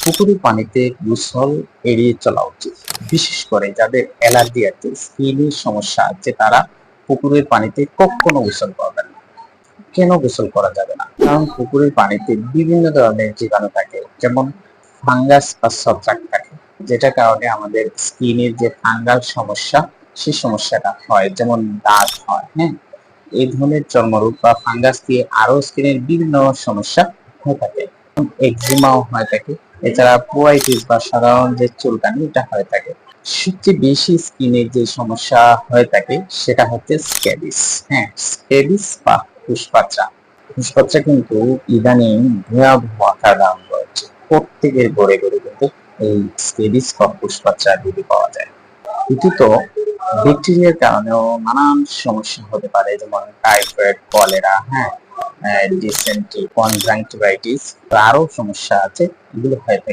পুকুরের পানিতে গোসল এড়িয়ে চলা উচিত। বিশেষ করে যাদের অ্যালার্জি আছে, স্কিনের সমস্যা আছে, তারা পুকুরের পানিতে কখনো গোসল করবেন না। কেন গোসল করা যাবে না? কারণ পুকুরের পানিতে বিভিন্ন ধরনের জীবাণু থাকে, যেমন ফাঙ্গাস বা ছত্রাক থাকে, যেটার কারণে আমাদের স্কিনের যে ফাঙ্গাল সমস্যা, সেই সমস্যাটা হয়, যেমন দাগ হয়। হ্যাঁ, এই ধরনের চর্মরোগ বা ফাঙ্গাস দিয়ে আরো স্কিনের বিভিন্ন সমস্যা হয়ে থাকে, একজিমাও হয়ে থাকে। এছাড়া পোয়াইটিস বা সাধারণ যে চুলকানি, এটা হয়ে থাকে। সবচেয়ে বেশি স্কিনের যে সমস্যা হয়ে থাকে সেটা হচ্ছে স্ক্যাবিস। হ্যাঁ, স্ক্যাবিস বা ফুসপাচ্চা। ফুসপাচ্চা কিন্তু ইদানিং ভয়াবহ আকার ধারণ করেছে। প্রত্যেকের ঘরে ঘরে কিন্তু এই স্ক্যাবিস বা ফুসপাচ্চা রোগী পাওয়া যায়। দ্বিতীয়ত, ব্যাকটেরিয়ার কারণেও নানান সমস্যা হতে পারে, যেমন টাইফয়েড, কলেরা, হ্যাঁ, ডিসেন্ট্রি, কনজাংটিভাইটিস, আরো সমস্যা আছে, এগুলো হয়ে থাকে।